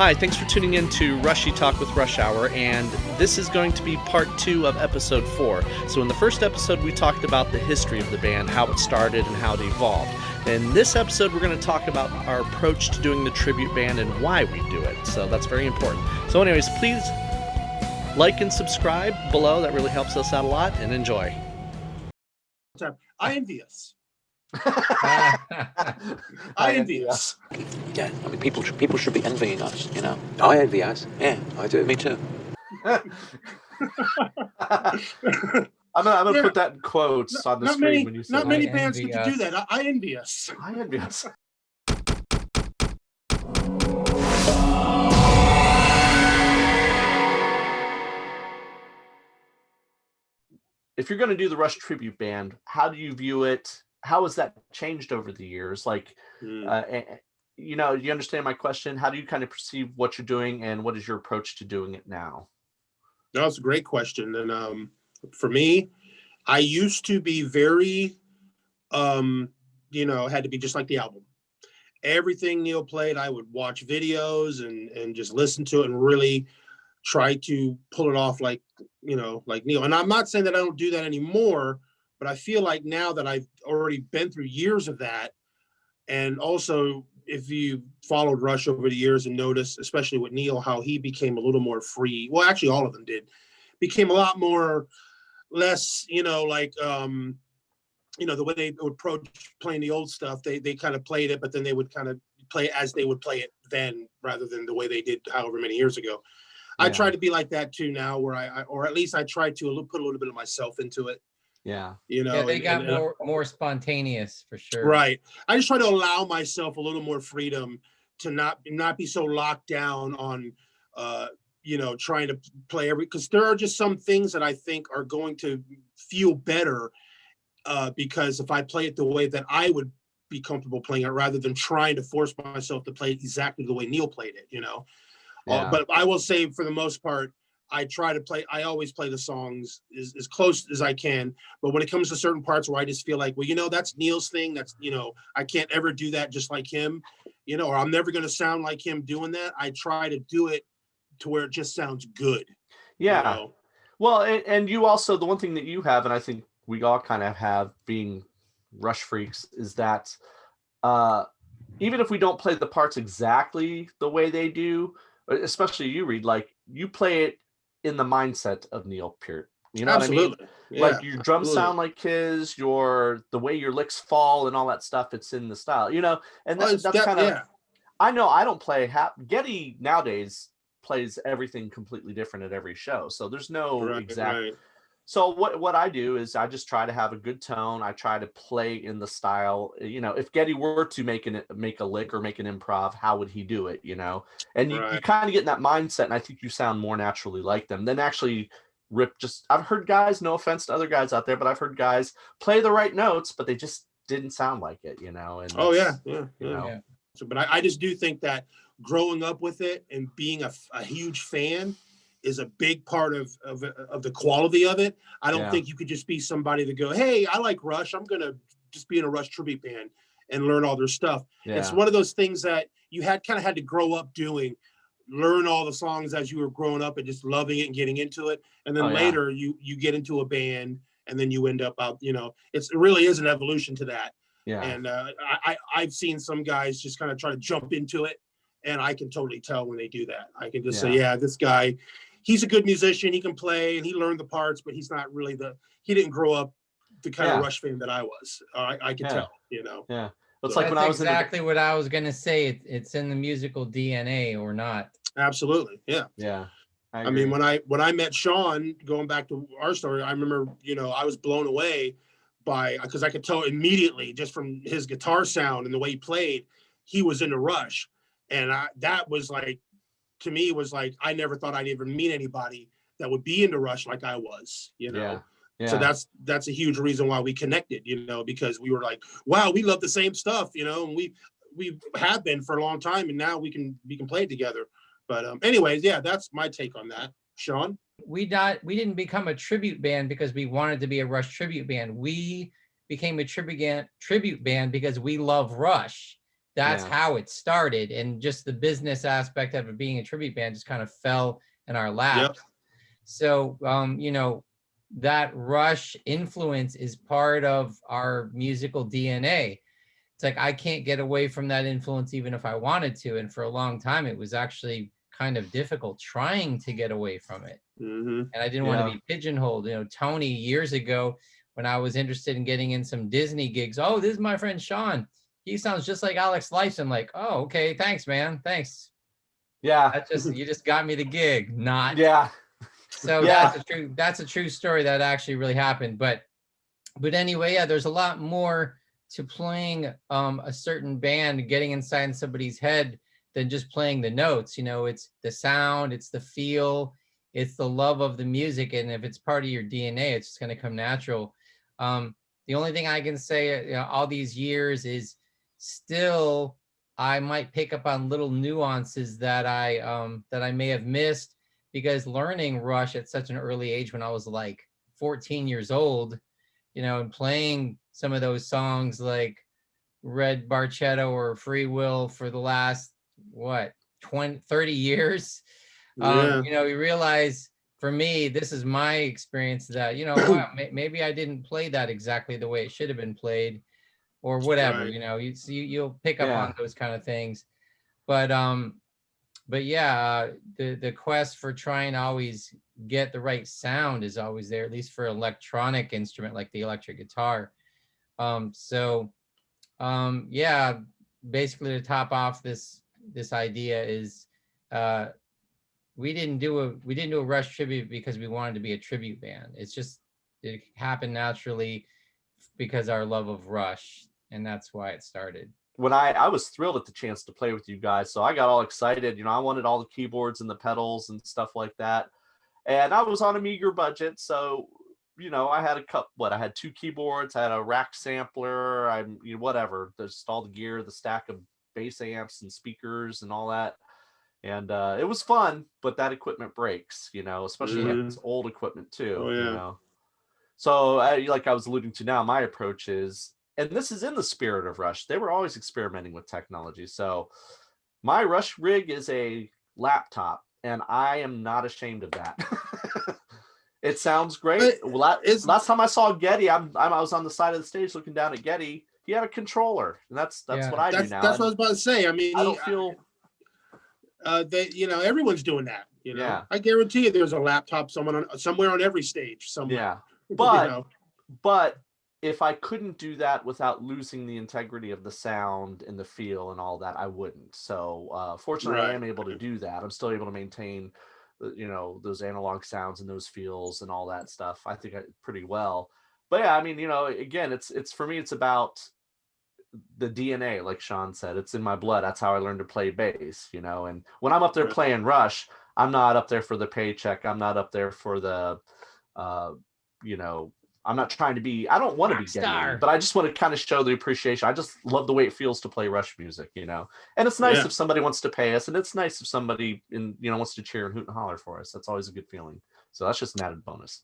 Hi, thanks for tuning in to Rushy Talk with Rush Hour, and this is going to be part 2 of episode 4. So in the first episode, we talked about the history of the band, how it started and how it evolved. In this episode, we're going to talk about our approach to doing the tribute band and why we do it. So that's very important. So anyways, please like and subscribe below. That really helps us out a lot, and enjoy. I envy us. I envy us. Yeah, I mean, people should be envying us, you know. I envy us. Yeah, I do. Me too. I'm gonna put that in quotes on the screen when you say not many bands get to do that. I envy us. I envy us. If you're going to do the Rush tribute band, how do you view it? How has that changed over the years? Like, you understand my question? How do you kind of perceive what you're doing, and what is your approach to doing it now? That's a great question. And for me, I used to be very, had to be just like the album. Everything Neil played, I would watch videos and just listen to it and really try to pull it off like Neil. And I'm not saying that I don't do that anymore, but I feel like now that I've already been through years of that, and also if you followed Rush over the years and noticed, especially with Neil, how he became a little more free. Well, actually all of them became a lot more less, the way they would approach playing the old stuff, they kind of played it, but then they would kind of play it as they would play it then, rather than the way they did however many years ago. Yeah. I try to be like that too now, where or at least I try to put a little bit of myself into it. Yeah. They got more spontaneous for sure. Right. I just try to allow myself a little more freedom to not be so locked down on, trying to play because there are just some things that I think are going to feel better because if I play it the way that I would be comfortable playing it, rather than trying to force myself to play it exactly the way Neil played it, Yeah. But I will say, for the most part, I always play the songs as close as I can. But when it comes to certain parts where I just feel like, well, that's Neil's thing. That's, I can't ever do that just like him, or I'm never going to sound like him doing that. I try to do it to where it just sounds good. Yeah. Well, and you also, the one thing that you have, and I think we all kind of have, being Rush freaks, is that even if we don't play the parts exactly the way they do, especially you, Reed, like you play it in the mindset of Neil Peart. You know Absolutely. what I mean? Yeah, like your drums sound like his, the way your licks fall and all that stuff, it's in the style, and that's kind of, I know I don't play Geddy nowadays plays everything completely different at every show. So there's no exact. Right. So what I do is I just try to have a good tone. I try to play in the style, if Geddy were to make a lick or make an improv, how would he do it, And you kind of get in that mindset, and I think you sound more naturally like them than actually rip. I've heard guys, no offense to other guys out there, but I've heard guys play the right notes, but they just didn't sound like it, And So, but I just do think that growing up with it and being a huge fan is a big part of the quality of it. I don't think you could just be somebody to go, hey, I like Rush, I'm gonna just be in a Rush tribute band and learn all their stuff. Yeah. It's one of those things that you had to grow up doing, learn all the songs as you were growing up and just loving it and getting into it. And then later you get into a band and then you end up out, it really is an evolution to that. Yeah. And I've seen some guys just kind of try to jump into it, and I can totally tell when they do that. I can just say, this guy, he's a good musician. He can play and he learned the parts, but he's not really he didn't grow up the kind of Rush fan that I was. I can tell, Yeah. It's so like when I was exactly what I was going to say. It's in the musical DNA or not. Absolutely. Yeah. Yeah. I mean, when I met Sean, going back to our story, I remember, I was blown away because I could tell immediately just from his guitar sound and the way he played, he was into Rush. And that was like, to me, was like, I never thought I'd ever meet anybody that would be into Rush like I was, Yeah. So that's a huge reason why we connected, because we were like, wow, we love the same stuff, and we have been for a long time, and now we can play it together. But anyways, that's my take on that. Sean? We didn't become a tribute band because we wanted to be a Rush tribute band. We became a tribute band because we love Rush. that's how it started. And just the business aspect of it being a tribute band just kind of fell in our laps. Yep. So, you know, that Rush influence is part of our musical DNA. It's like, I can't get away from that influence even if I wanted to. And for a long time, it was actually kind of difficult trying to get away from it. And I didn't want to be pigeonholed. You know, Tony, years ago, when I was interested in getting in some Disney gigs, oh, this is my friend Sean. He sounds just like Alex Lifeson. I'm like, oh, okay, thanks, man. Thanks. Yeah. That just, you just got me the gig, not. Yeah. So that's a true story that actually really happened. But anyway, yeah, there's a lot more to playing a certain band, getting inside somebody's head than just playing the notes. You know, it's the sound, it's the feel, it's the love of the music. And if it's part of your DNA, it's just going to come natural. The only thing I can say, you know, all these years is still, I might pick up on little nuances that I may have missed, because learning Rush at such an early age, when I was like 14 years old, you know, and playing some of those songs like Red Barchetta or Free Will for the last, 30 years, you know, you realize, for me, this is my experience, that, you know, wow, maybe I didn't play that exactly the way it should have been played, or whatever. You know, you'll pick up on those kind of things. But yeah, the quest for trying to always get the right sound is always there, at least for electronic instrument like the electric guitar. Yeah, basically, to top off this idea is, we didn't do a Rush tribute because we wanted to be a tribute band. It's just, it happened naturally because our love of Rush, and that's why it started. When I was thrilled at the chance to play with you guys, so I got all excited. You know, I wanted all the keyboards and the pedals and stuff like that, and I was on a meager budget, so, you know, I had I had 2 keyboards, I had a rack sampler, whatever, there's all the gear, the stack of bass amps and speakers and all that. And it was fun, but that equipment breaks, you know, especially if it's old equipment too. You know, so like I was alluding to now, my approach is, and this is in the spirit of Rush, they were always experimenting with technology. So my Rush rig is a laptop, and I am not ashamed of that. It sounds great. Last time I saw Geddy, I was on the side of the stage looking down at Geddy. He had a controller, and that's what I do now. That's what I was about to say. I mean, I don't feel. You know, everyone's doing that. You know, yeah. I guarantee you, there's a laptop somewhere on every stage somewhere. Yeah, but you know? But if I couldn't do that without losing the integrity of the sound and the feel and all that, I wouldn't. So fortunately, I am able to do that. I'm still able to maintain, you know, those analog sounds and those feels and all that stuff. I think pretty well. But yeah, I mean, you know, again, it's for me, it's about the DNA, like Sean said. It's in my blood. That's how I learned to play bass, you know. And when I'm up there playing Rush, I'm not up there for the paycheck. I'm not up there for the you know, I'm not trying to be, I don't want to be Geddy, but I just want to kind of show the appreciation. I just love the way it feels to play Rush music, you know. And it's nice if somebody wants to pay us, and it's nice if somebody wants to cheer and hoot and holler for us. That's always a good feeling. So that's just an added bonus.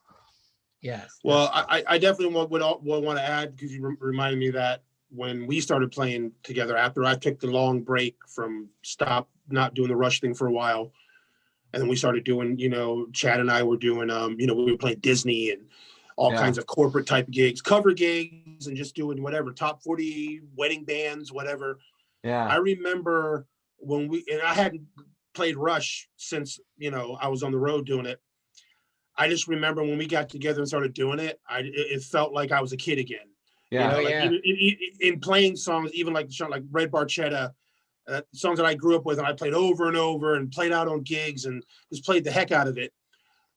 Yes. Well, I definitely would want to add, because you reminded me that when we started playing together, after I took the long break from not doing the Rush thing for a while, and then we started doing, you know, Chad and I were doing, you know, we were playing Disney and all kinds of corporate type gigs, cover gigs, and just doing whatever, top 40 wedding bands, whatever. Yeah. I remember and I hadn't played Rush since, you know, I was on the road doing it. I just remember when we got together and started doing it, it felt like I was a kid again. Yeah. You know, like in playing songs, even like Red Barchetta, songs that I grew up with and I played over and over and played out on gigs and just played the heck out of it.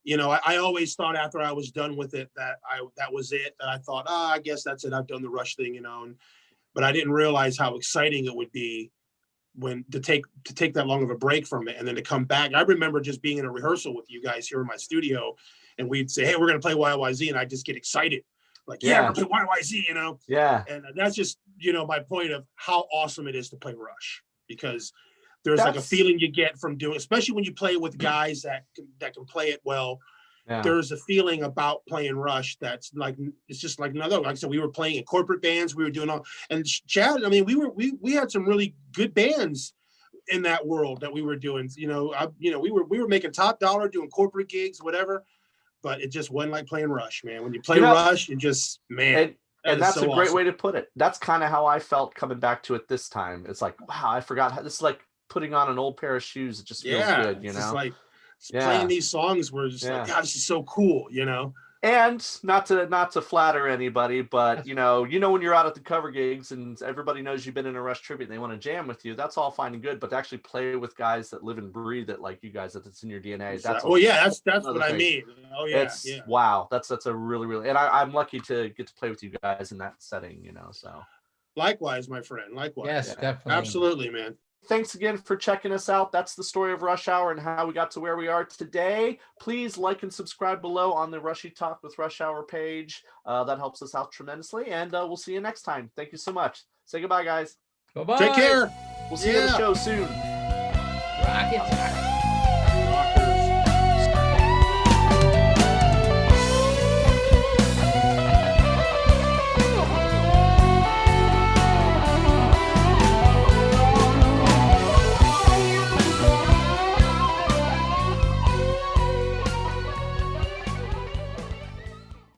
You know, I always thought after I was done with it that was it. That I thought, I guess that's it. I've done the Rush thing, you know. But I didn't realize how exciting it would be when to take that long of a break from it and then to come back. I remember just being in a rehearsal with you guys here in my studio, and we'd say, hey, we're going to play YYZ, and I just get excited. Like, we're going to play YYZ, you know? Yeah. And that's just, you know, my point of how awesome it is to play Rush, because there's like a feeling you get from doing, especially when you play with guys that can play it well. there's a feeling about playing Rush that's like, it's just like another, like I said, we were playing in corporate bands, we were doing all, and Chad, I mean, we had some really good bands in that world that we were doing, we were making top dollar doing corporate gigs, whatever, but it just wasn't like playing Rush, man. When you play Rush, it just, man. And that's so a great way to put it. That's kind of how I felt coming back to it this time. It's like, wow, I forgot how this is like putting on an old pair of shoes. It just feels good, you know? It's like playing these songs were just like, God, this is so cool, you know? And not to flatter anybody, but you know when you're out at the cover gigs and everybody knows you've been in a Rush tribute and they want to jam with you, that's all fine and good. But to actually play with guys that live and breathe it like you guys, that it's in your DNA. That's that's what I mean. Oh yeah, wow. That's a really, and I'm lucky to get to play with you guys in that setting, you know. So likewise, my friend. Likewise. Yes, definitely. Absolutely, man. Thanks again for checking us out. That's the story of Rush Hour and how we got to where we are today. Please like and subscribe below on the Rushy Talk with Rush Hour page. That helps us out tremendously. And we'll see you next time. Thank you so much. Say goodbye, guys. Bye-bye. Take care. We'll see you at the show soon. Rocket.